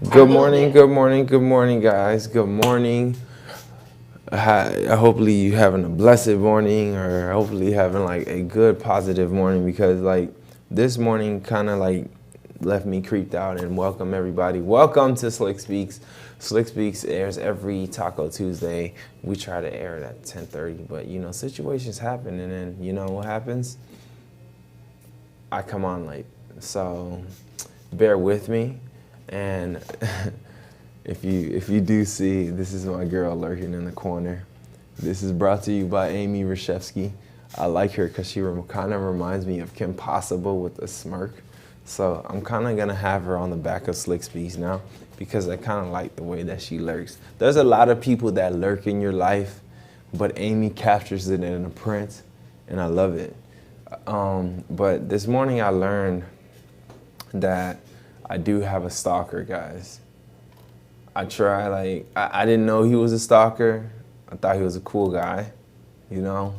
Good morning, good morning, good morning, guys. Good morning. Hopefully you having a blessed morning, or hopefully having like a good positive morning, because like this morning kind of like left me creeped out. And welcome everybody. Welcome to Slicc Speaks. Slicc Speaks airs every Taco Tuesday. We try to air it at 10:30, but situations happen, and then what happens? I come on late. So bear with me. And if you do see, this is my girl lurking in the corner. This is brought to you by Amy Rashevsky. I like her because she kind of reminds me of Kim Possible with a smirk. So I'm kind of going to have her on the back of Slicc Speaks now, because I kind of like the way that she lurks. There's a lot of people that lurk in your life, but Amy captures it in a print, and I love it. But this morning I learned that I do have a stalker, guys. I didn't know he was a stalker. I thought he was a cool guy, In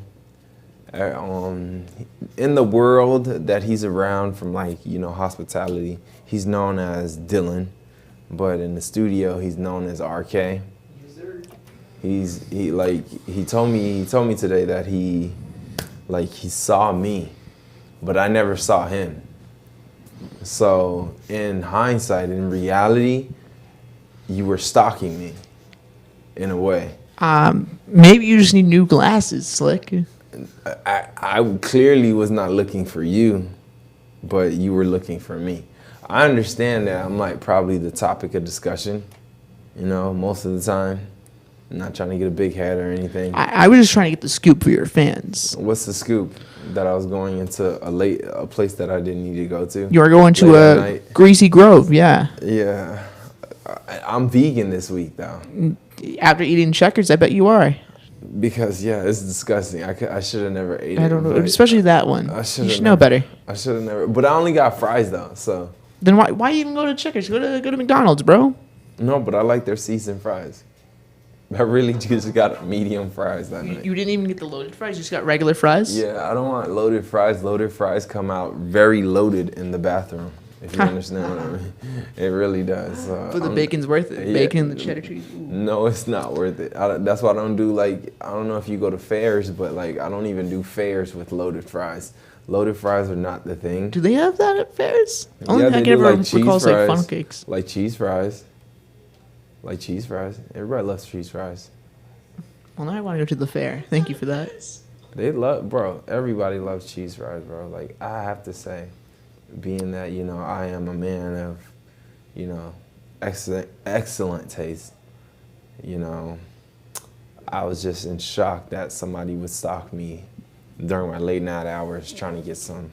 the world that he's around, from hospitality, he's known as Dylan, but in the studio he's known as RK. He told me today that he saw me, but I never saw him. So in hindsight, in reality, you were stalking me in a way. Maybe you just need new glasses, Slick. I clearly was not looking for you, but you were looking for me. I understand that I'm probably the topic of discussion, most of the time. I'm not trying to get a big head or anything. I was just trying to get the scoop for your fans. What's the scoop? That I was going into a place that I didn't need to go to. You are going to a Greasy Grove, yeah. Yeah. I'm vegan this week, though. After eating Checkers, I bet you are. Because, it's disgusting. I should have never ate it. I don't know, especially that one. You should know better. I should have never. But I only got fries, though, so. Then why even go to Checkers? Go to McDonald's, bro. No, but I like their seasoned fries. I really just got medium fries that night. You didn't even get the loaded fries? You just got regular fries? Yeah, I don't want loaded fries. Loaded fries come out very loaded in the bathroom, if you understand what I mean. It really does. But the bacon's worth it. Bacon and the cheddar cheese. Ooh. No, it's not worth it. That's why I don't do, I don't know if you go to fairs, but, I don't even do fairs with loaded fries. Loaded fries are not the thing. Do they have that at fairs? Only thing I can ever recall is, funnel cakes. Like cheese fries. Like cheese fries. Everybody loves cheese fries. Well, now I want to go to the fair. Thank you for that. Everybody loves cheese fries, bro. I have to say, being that, I am a man of, excellent taste, I was just in shock that somebody would stalk me during my late night hours trying to get some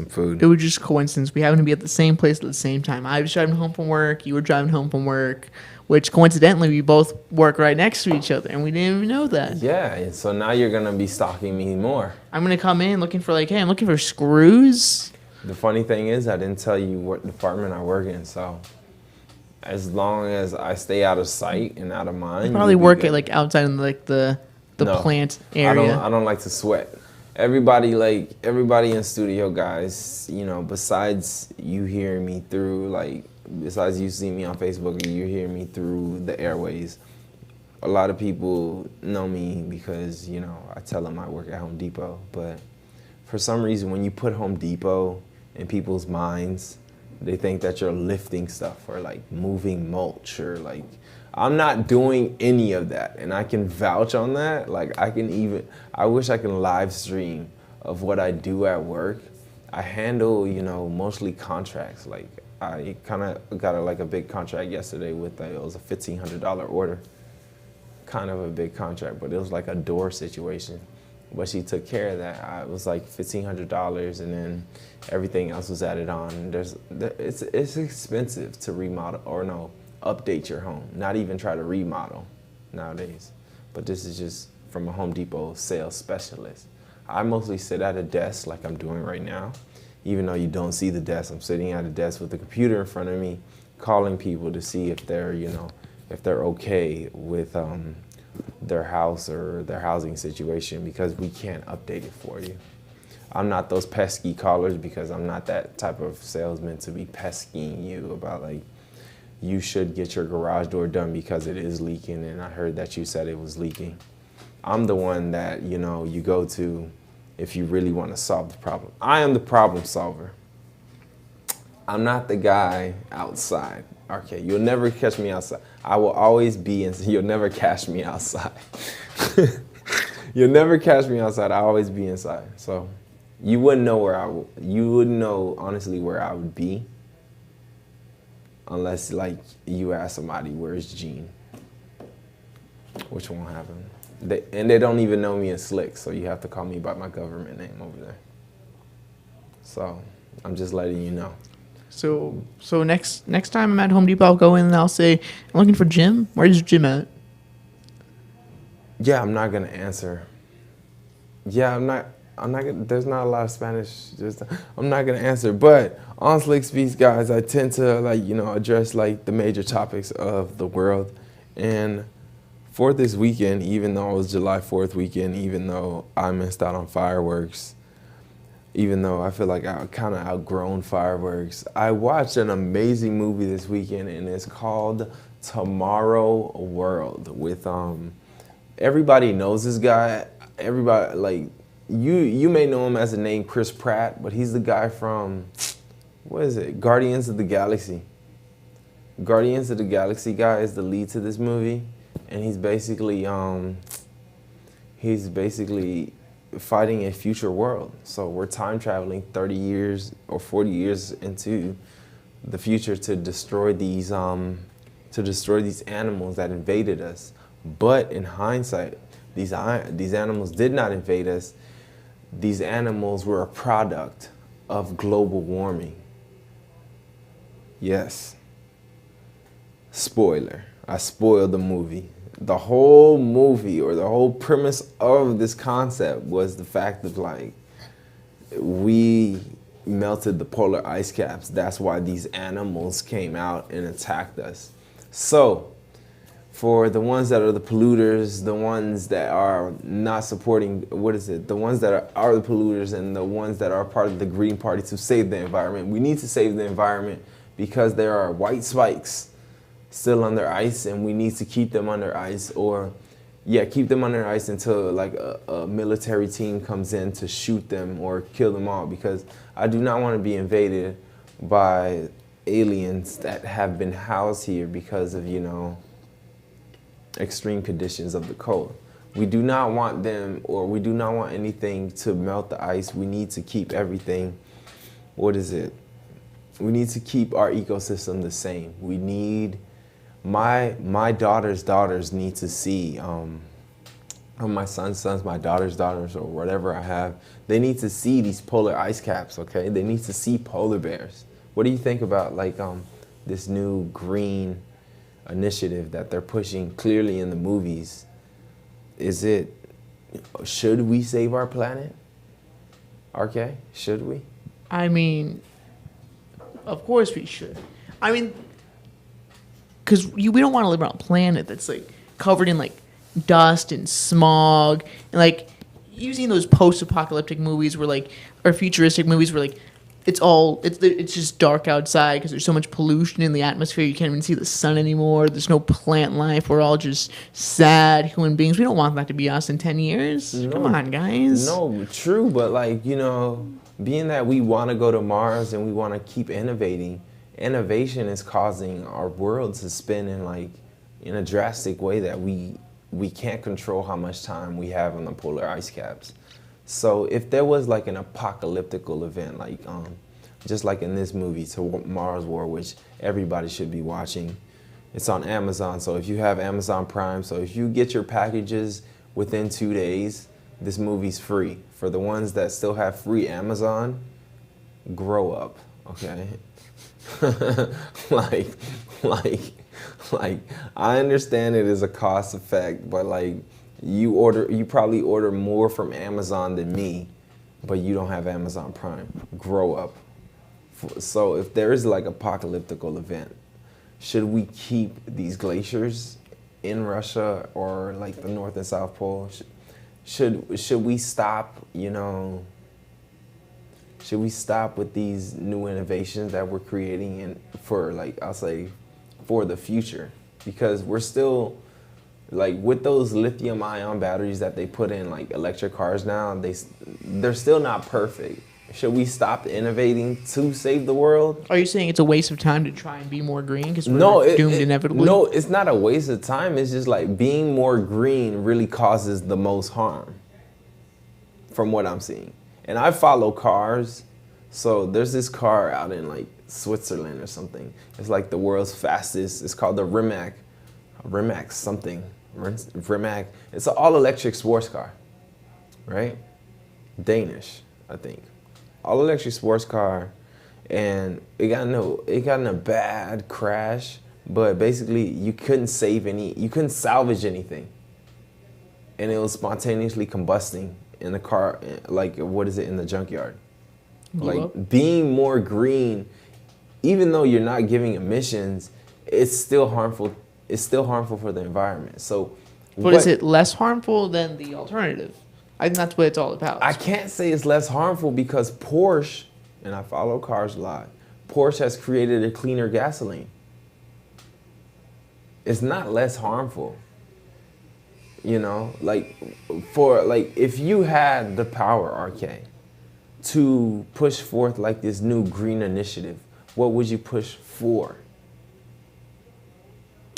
food. It was just coincidence. We happened to be at the same place at the same time. I was driving home from work. You were driving home from work, which coincidentally we both work right next to each other, and we didn't even know that. Yeah, and so now you're gonna be stalking me more. I'm gonna come in looking for hey, I'm looking for screws. The funny thing is, I didn't tell you what department I work in, so as long as I stay out of sight and out of mind, you probably work at outside in the plant area. I don't like to sweat. Everybody in studio, guys, besides you hearing me through, besides you seeing me on Facebook, you hear me through the airways. A lot of people know me because, I tell them I work at Home Depot. But for some reason, when you put Home Depot in people's minds, they think that you're lifting stuff or moving mulch or I'm not doing any of that, and I can vouch on that. I wish I can live stream of what I do at work. I handle, mostly contracts. I kind of got a big contract yesterday with, it was a $1,500 order. Kind of a big contract, but it was a door situation. But she took care of that. It was $1,500, and then everything else was added on. It's expensive to remodel, or no, update your home, not even try to remodel nowadays. But this is just from a Home Depot sales specialist. I mostly sit at a desk like I'm doing right now. Even though you don't see the desk, I'm sitting at a desk with a computer in front of me, calling people to see if they're, if they're okay with their house or their housing situation, because we can't update it for you. I'm not those pesky callers, because I'm not that type of salesman to be pesking you about you should get your garage door done because it is leaking, and I heard that you said it was leaking. I'm the one that, you go to if you really want to solve the problem. I am the problem solver. I'm not the guy outside. Okay, you'll never catch me outside. I will always be in, you'll never catch me outside. You'll never catch me outside. I'll always be inside. So you wouldn't know you wouldn't know honestly where I would be unless like you ask somebody, where's Gene? Which won't happen. They don't even know me as Slicc, so you have to call me by my government name over there. So I'm just letting you know. So next time I'm at Home Depot, I'll go in and I'll say, I'm looking for Jim. Where's Jim at? Yeah, I'm not gonna answer. Yeah, I'm not gonna, there's not a lot of Spanish. I'm not gonna answer. But on Slicc Speaks, guys, I tend to address like the major topics of the world. And for this weekend, even though it was July 4th weekend, even though I missed out on fireworks, even though I feel like I kind of outgrown fireworks, I watched an amazing movie this weekend, and it's called Tomorrow World with everybody knows this guy. Everybody, like, you may know him as the name Chris Pratt, but he's the guy from, what is it, Guardians of the Galaxy. Guardians of the Galaxy guy is the lead to this movie, and he's basically fighting a future world. So we're time traveling 30 years or 40 years into the future to destroy these animals that invaded us. But in hindsight, these animals did not invade us. These animals were a product of global warming. Yes. Spoiler. I spoiled the movie. The whole movie, or the whole premise of this concept, was the fact of like, we melted the polar ice caps. That's why these animals came out and attacked us. So for the ones that are the polluters, the ones that are not supporting, the ones that are the polluters, and the ones that are part of the Green Party to save the environment, we need to save the environment because there are white spikes still under ice, and we need to keep them under ice, keep them under ice until like a military team comes in to shoot them or kill them all, because I do not want to be invaded by aliens that have been housed here because of, extreme conditions of the cold. We do not want them, or we do not want anything to melt the ice. We need to keep everything, we need to keep our ecosystem the same. We need, my daughter's daughters need to see, my son's sons, my daughter's daughters, or whatever I have, they need to see these polar ice caps, okay? They need to see polar bears. What do you think about like this new green initiative that they're pushing clearly in the movies? Should we save our planet? RK, should we? I mean, of course we should. I mean, because we don't want to live on a planet that's like covered in like dust and smog, and like you've seen those post-apocalyptic movies where like, or futuristic movies where like it's just dark outside because there's so much pollution in the atmosphere. You can't even see the sun anymore. There's no plant life. We're all just sad human beings. We don't want that to be us in 10 years. No, come on, guys. No, true, but like, being that we want to go to Mars and we want to keep innovating, innovation is causing our world to spin in a drastic way that we can't control how much time we have on the polar ice caps. So if there was like an apocalyptical event, like just like in this movie, Tomorrow's War, which everybody should be watching, it's on Amazon. So if you have Amazon Prime, so if you get your packages within 2 days, this movie's free. For the ones that still have free Amazon, grow up, okay? like I understand it is a cost effect, but like you probably order more from Amazon than me, but you don't have Amazon Prime. Grow up. So if there is like apocalyptical event, should we keep these glaciers in Russia or like the North and South Pole? Should we stop, should we stop with these new innovations that we're creating for like, I'll say, for the future, because we're still like with those lithium ion batteries that they put in like electric cars now, they're still not perfect. Should we stop innovating to save the world? Are you saying it's a waste of time to try and be more green because we're No, doomed inevitably? no, it's not a waste of time. It's just like being more green really causes the most harm, from what I'm seeing. And I follow cars, so there's this car out in like Switzerland or something. It's like the world's fastest. It's called the Rimac something. Rimac. It's an all-electric sports car, right? Danish, I think. All-electric sports car, and it got in a bad crash. But basically, you couldn't salvage anything, and it was spontaneously combusting in the car. Like, what is it, in the junkyard? Like, being more green, even though you're not giving emissions, it's still harmful. It's still harmful for the environment. So, but is it less harmful than the alternative? I think that's what it's all about. I can't say it's less harmful because Porsche, and I follow cars a lot, Porsche has created a cleaner gasoline. It's not less harmful. You know, like if you had the power, RK, to push forth like this new green initiative, what would you push for?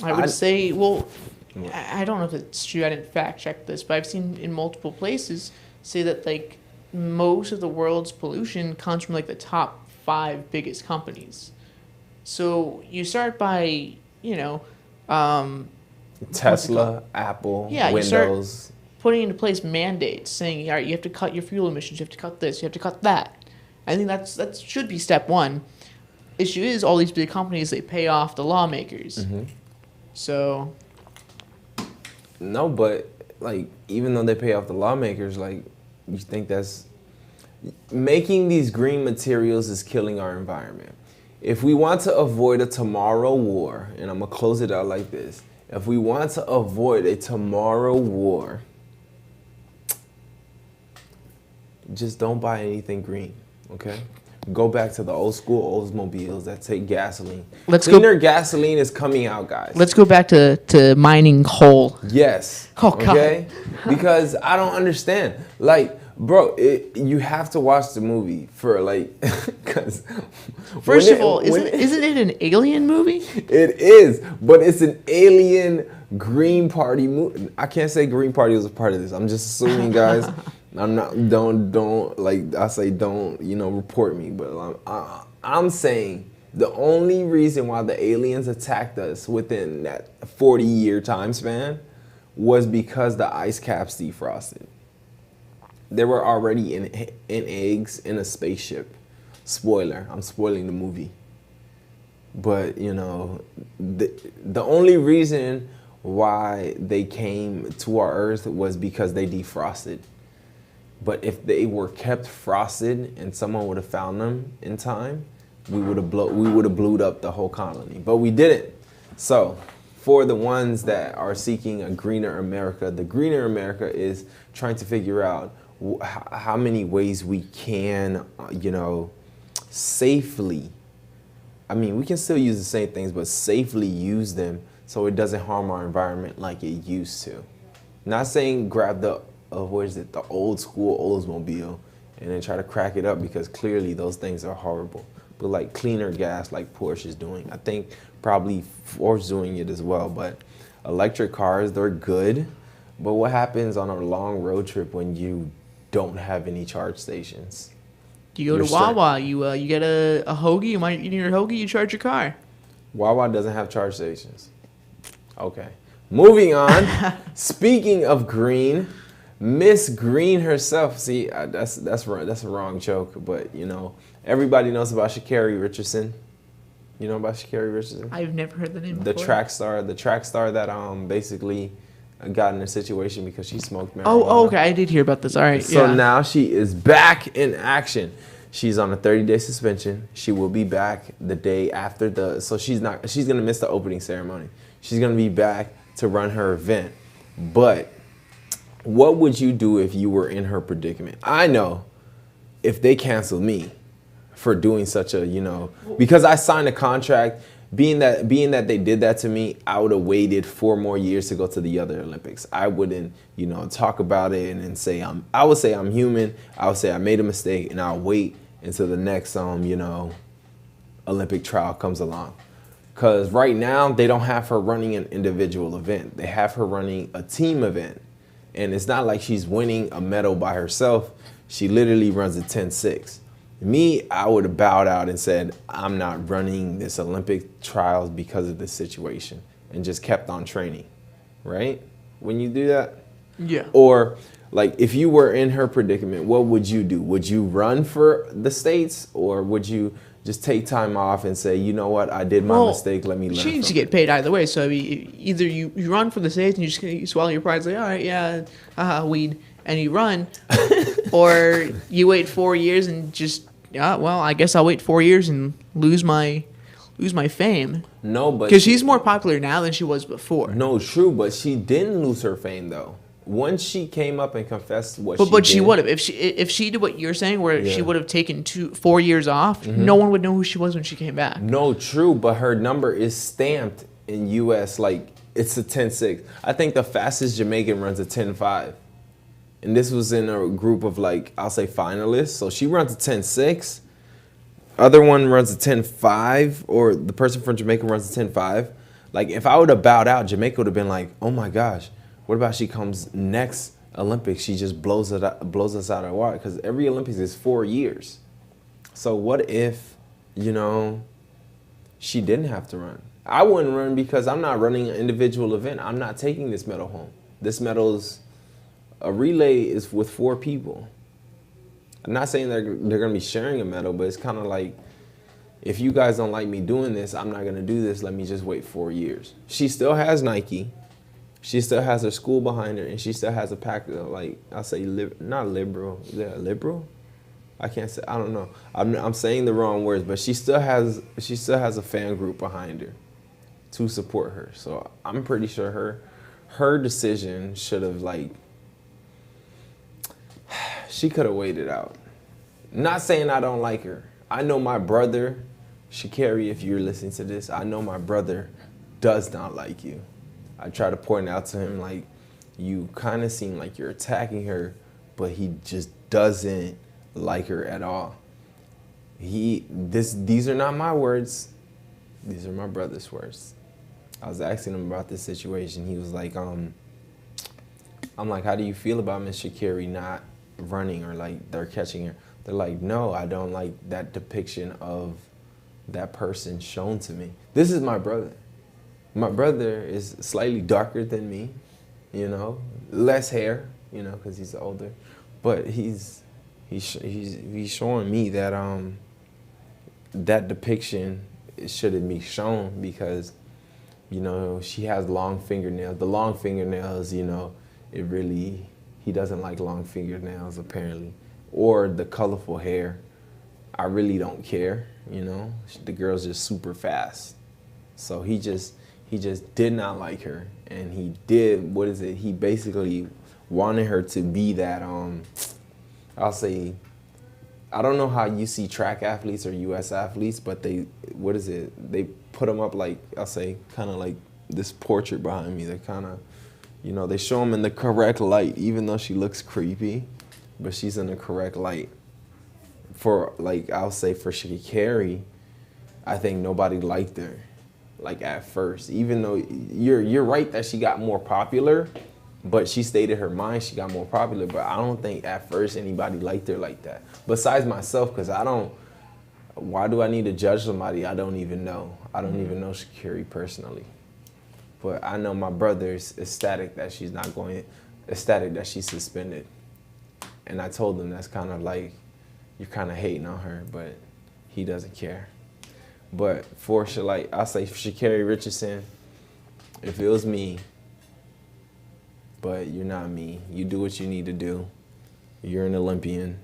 I would say, well, I don't know if it's true. I didn't fact check this, but I've seen in multiple places say that like most of the world's pollution comes from like the top 5 biggest companies. So you start by, Tesla, Apple, yeah, Windows. You start putting into place mandates saying, all right, you have to cut your fuel emissions, you have to cut this, you have to cut that. I think that should be step one. Issue is all these big companies, they pay off the lawmakers. Mm-hmm. So no, but like even though they pay off the lawmakers, like you think that's making these green materials is killing our environment. If we want to avoid a tomorrow war, and I'm gonna close it out like this, if we want to avoid a tomorrow war, just don't buy anything green, okay? Go back to the old school Oldsmobiles that take gasoline. Cleaner gasoline is coming out, guys. Let's go back to mining coal. Yes. Oh, God. Okay? Because I don't understand. Like, bro, you have to watch the movie for like, because first of all, isn't it an alien movie? It is, but it's an alien Green Party movie. I can't say Green Party was a part of this. I'm just assuming, guys. I'm not. Don't like. I say don't. Report me. But I'm saying the only reason why the aliens attacked us within that 40-year time span was because the ice caps defrosted. They were already in eggs in a spaceship. Spoiler. I'm spoiling the movie. But the only reason why they came to our Earth was because they defrosted. But if they were kept frosted and someone would have found them in time, we would have blew up the whole colony. But we didn't. So for the ones that are seeking a greener America, the greener America is trying to figure out how many ways we can, safely. I mean, we can still use the same things, but safely use them so it doesn't harm our environment like it used to. Not saying grab the old school Oldsmobile and then try to crack it up, because clearly those things are horrible. But like cleaner gas like Porsche is doing. I think probably Ford's doing it as well. But electric cars, they're good. But what happens on a long road trip when you don't have any charge stations? You go to Wawa, you get a hoagie, you might eat your hoagie, you charge your car. Wawa doesn't have charge stations. Okay. Moving on. Speaking of green, Miss Green herself. See, that's a wrong joke, but everybody knows about Sha'Carri Richardson. You know about Sha'Carri Richardson? I've never heard the name before. The track star that basically got in a situation because she smoked marijuana. Oh, okay, I did hear about this. All right. So now she is back in action. She's on a 30-day suspension. She will be back the day after so she's gonna miss the opening ceremony. She's gonna be back to run her event. But what would you do if you were in her predicament? I know if they canceled me for doing such a, because I signed a contract being that they did that to me, I would have waited 4 more years to go to the other Olympics. I wouldn't, talk about it and then say I would say I'm human. I would say I made a mistake, and I'll wait until the next Olympic trial comes along. Because right now they don't have her running an individual event. They have her running a team event, and it's not like she's winning a medal by herself. She literally runs a 10.6. Me, I would have bowed out and said, I'm not running this Olympic trials because of this situation, and just kept on training, right? When you do that? Yeah. Or, like, if you were in her predicament, what would you do? Would you run for the States, or would you just take time off and say, you know what, I did my mistake, let me learn She needs to from get paid either way. So I mean, either you run for the States and you swallow your pride, like, all right, yeah, haha, weed, and you run, or you wait 4 years and just, yeah, well, I guess I'll wait 4 years and lose my fame. No, but because she's more popular now than she was before. No, true, but she didn't lose her fame though. Once she came up and confessed what but she she did, would have if she did what you're saying, where she Yeah. would have taken 4 years off. No one would know who she was when she came back. No, true, but her number is stamped in U.S. like it's a 10.6. I think the fastest Jamaican runs a 10.5. And this was in a group of, like, I'll say finalists. So she runs a 10.6. Other one runs a 10.5, or the person from Jamaica runs a 10.5. Like, if I would have bowed out, Jamaica would have been like, oh my gosh, what about she comes next Olympics? She just blows us out of the water. Because every Olympics is 4 years. So what if, she didn't have to run? I wouldn't run because I'm not running an individual event. I'm not taking this medal home. This medal's a relay is with 4 people. I'm not saying they're going to be sharing a medal, but it's kind of like, if you guys don't like me doing this, I'm not going to do this. Let me just wait 4 years. She still has Nike. She still has her school behind her, and she still has a pack of, like, I'll say, not liberal. Is that liberal? I can't say. I don't know. I'm saying the wrong words, but she still has a fan group behind her to support her. So I'm pretty sure her decision should have, like, she could have waited out. Not saying I don't like her. I know my brother, Sha'Carri, if you're listening to this, I know my brother does not like you. I try to point out to him, like, you kind of seem like you're attacking her, but he just doesn't like her at all. These are not my words. These are my brother's words. I was asking him about this situation. He was like, I'm like, how do you feel about Miss Sha'Carri not running, or like they're catching her? They're like, no, I don't like that depiction of that person shown to me. This is my brother. My brother is slightly darker than me, less hair, because he's older, but he's showing me that that depiction shouldn't be shown, because she has long fingernails. The long fingernails, he doesn't like long fingernails apparently, or the colorful hair. I really don't care, The girl's just super fast, so he just did not like her, and he did, he basically wanted her to be that, I'll say, I don't know how you see track athletes or U.S. athletes, but they put them up like, I'll say, kind of like this portrait behind me. They kind of, they show them in the correct light, even though she looks creepy, but she's in the correct light. For, like, I'll say for Sha'Carri, I think nobody liked her, like, at first. Even though you're right that she got more popular, but she stated her mind, she got more popular, but I don't think at first anybody liked her like that. Besides myself, because why do I need to judge somebody I don't even know? I don't even know Sha'Carri personally. But I know my brother's ecstatic that she's suspended. And I told him that's kind of like, you're kind of hating on her, but he doesn't care. But I'll say for Sha'Carri Richardson, if it was me, but you're not me. You do what you need to do. You're an Olympian.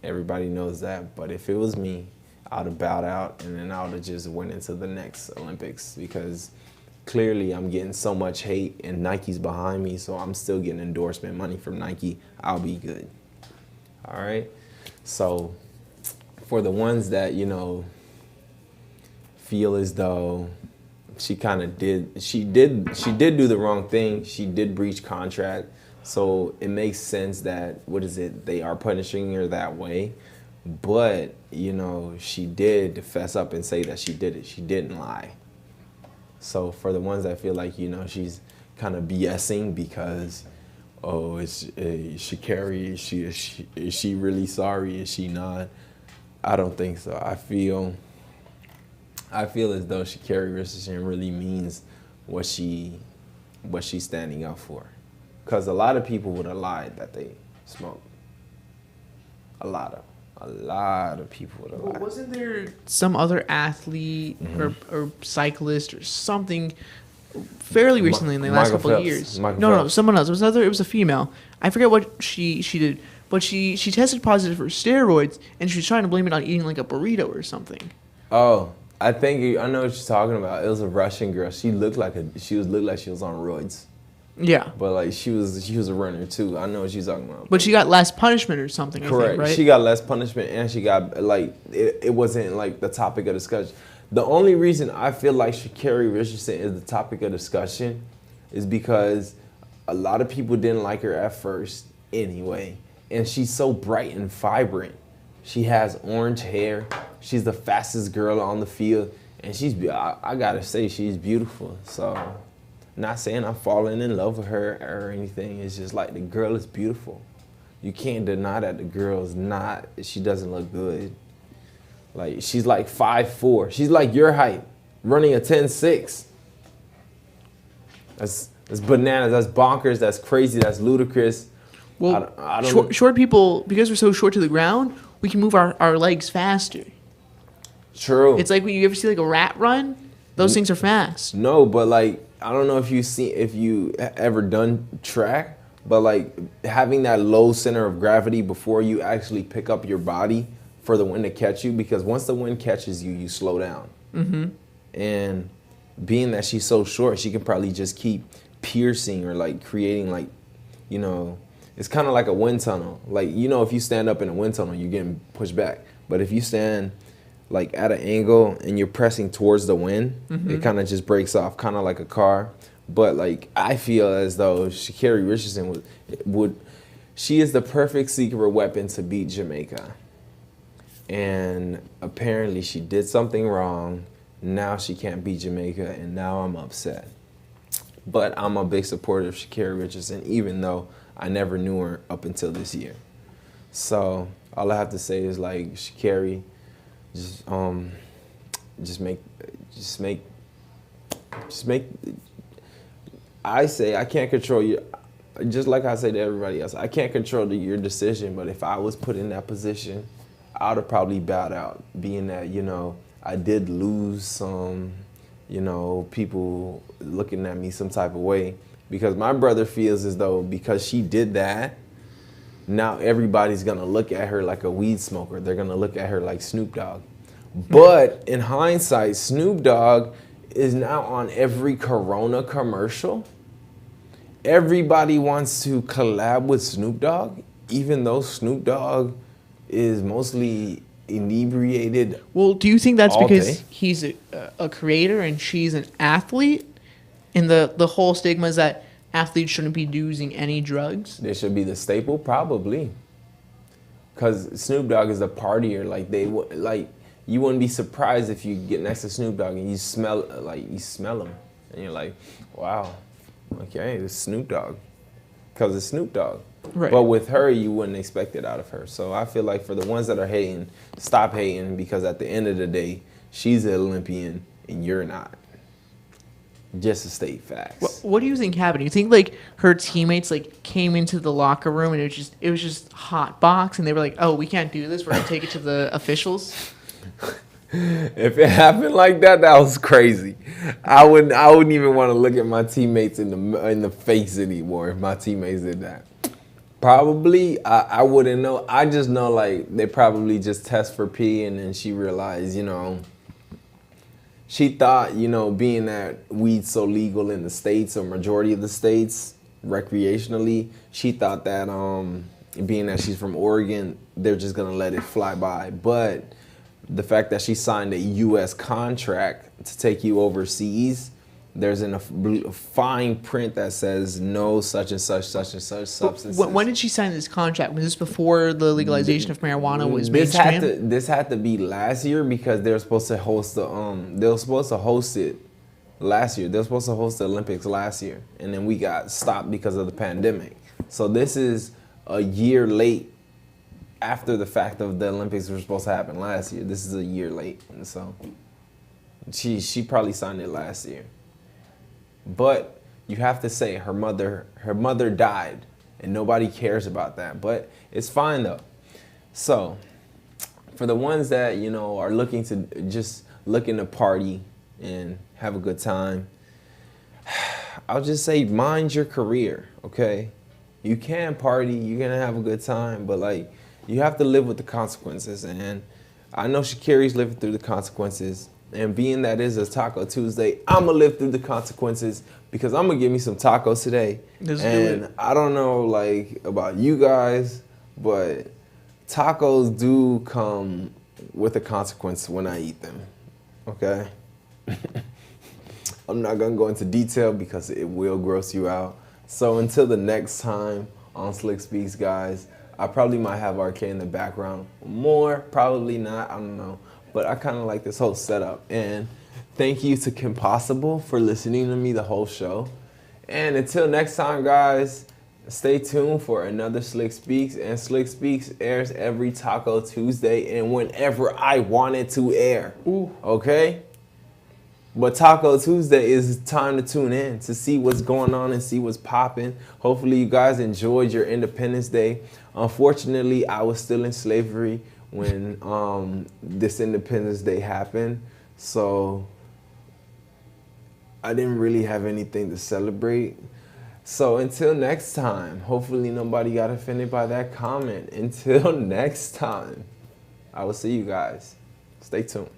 Everybody knows that. But if it was me, I'd have bowed out, and then I would have just went into the next Olympics, because clearly I'm getting so much hate, and Nike's behind me, so I'm still getting endorsement money from Nike. I'll be good. All right? So for the ones that, feel as though she did do the wrong thing. She did breach contract. So it makes sense that, they are punishing her that way. But, she did fess up and say that she did it. She didn't lie. So for the ones that feel like, she's kind of BSing because, oh, is she Carrie? Is she really sorry? Is she not? I don't think so. I feel as though Sha'Carri Richardson really means what she's standing up for. Because a lot of people would have lied that they smoke. A lot of people would have lied. Wasn't there some other athlete or cyclist or something fairly recently in the last couple of years? No, someone else. It was a female. I forget what she did, but she tested positive for steroids, and she was trying to blame it on eating like a burrito or something. Oh, I know what you're talking about. It was a Russian girl. She looked like she was on roids. Yeah. But like she was a runner too. I know what she's talking about. But she got less punishment or something. Correct. I think, right? She got less punishment, and she got like it wasn't like the topic of discussion. The only reason I feel like Sha'Carri Richardson is the topic of discussion is because a lot of people didn't like her at first anyway, and she's so bright and vibrant. She has orange hair. She's the fastest girl on the field, and I gotta say, she's beautiful. So, not saying I'm falling in love with her or anything. It's just like the girl is beautiful. You can't deny that the girl is not. She doesn't look good. Like she's like 5'4". She's like your height, running a 10.6. That's bananas. That's bonkers. That's crazy. That's ludicrous. Well, I don't short people, because we're so short to the ground, we can move our legs faster. True. It's like when you ever see like a rat run, those things are fast. No, but like I don't know if you ever done track, but like having that low center of gravity before you actually pick up your body for the wind to catch you, because once the wind catches you, you slow down. Mm-hmm. And being that she's so short, she can probably just keep piercing or like creating like, it's kind of like a wind tunnel. Like, if you stand up in a wind tunnel, you're getting pushed back. But if you stand like at an angle and you're pressing towards the wind, it kind of just breaks off, kind of like a car. But like I feel as though Sha'Carri Richardson she is the perfect secret weapon to beat Jamaica. And apparently she did something wrong. Now she can't beat Jamaica, and now I'm upset. But I'm a big supporter of Sha'Carri Richardson, even though I never knew her up until this year. So all I have to say is like Sha'Carri, just make. I say I can't control you. Just like I say to everybody else, I can't control your decision. But if I was put in that position, I would have probably bowed out. Being that I did lose some, people looking at me some type of way, because my brother feels as though because she did that, now everybody's gonna look at her like a weed smoker. They're gonna look at her like Snoop Dogg. But in hindsight, Snoop Dogg is now on every Corona commercial. Everybody wants to collab with Snoop Dogg, even though Snoop Dogg is mostly inebriated. Well, do you think that's all because day. He's a creator and she's an athlete? And the whole stigma is that athletes shouldn't be using any drugs? They should be the staple, probably. Because Snoop Dogg is a partier. Like you wouldn't be surprised if you get next to Snoop Dogg and you smell him, and you're like, wow, okay, it's Snoop Dogg, because it's Snoop Dogg. Right. But with her, you wouldn't expect it out of her. So I feel like for the ones that are hating, stop hating, because at the end of the day, she's an Olympian and you're not. Just to state facts. What do you think happened? Do you think like her teammates like came into the locker room and it was just hot box and they were like, oh, we can't do this, we're gonna take it to the officials? If it happened like that, that was crazy. I wouldn't even want to look at my teammates in the face anymore if my teammates did that. Probably, I wouldn't know. I just know like they probably just test for pee, and then she realized, she thought, being that weed's so legal in the States, or majority of the states, recreationally, she thought that being that she's from Oregon, they're just gonna let it fly by. But the fact that she signed a U.S. contract to take you overseas, there's a fine print that says no such and such substances. When did she sign this contract? Was this before the legalization of marijuana was mainstream? This had to be last year because they were supposed to host they were supposed to host it last year. They were supposed to host the Olympics last year, and then we got stopped because of the pandemic. So this is a year late after the fact of the Olympics were supposed to happen last year. This is a year late, and so she probably signed it last year. But you have to say her mother died, and nobody cares about that. But it's fine though. So for the ones that are looking to party and have a good time, I'll just say mind your career, okay? You can party, you're gonna have a good time, but like you have to live with the consequences. And I know Sha'Carri's living through the consequences. And being that is a Taco Tuesday, I'm going to live through the consequences because I'm going to give me some tacos today. Let's do it. I don't know like about you guys, but tacos do come with a consequence when I eat them, okay? I'm not going to go into detail because it will gross you out. So until the next time on Slicc Speaks, guys, I probably might have RK in the background more, probably not, I don't know. But I kind of like this whole setup. And thank you to Kim Possible for listening to me the whole show. And until next time, guys, stay tuned for another Slicc Speaks. And Slicc Speaks airs every Taco Tuesday and whenever I want it to air. Ooh. Okay? But Taco Tuesday is time to tune in to see what's going on and see what's popping. Hopefully you guys enjoyed your Independence Day. Unfortunately, I was still in slavery when this Independence Day happened, so I didn't really have anything to celebrate. So until next time, hopefully nobody got offended by that comment. Until next time, I will see you guys. Stay tuned.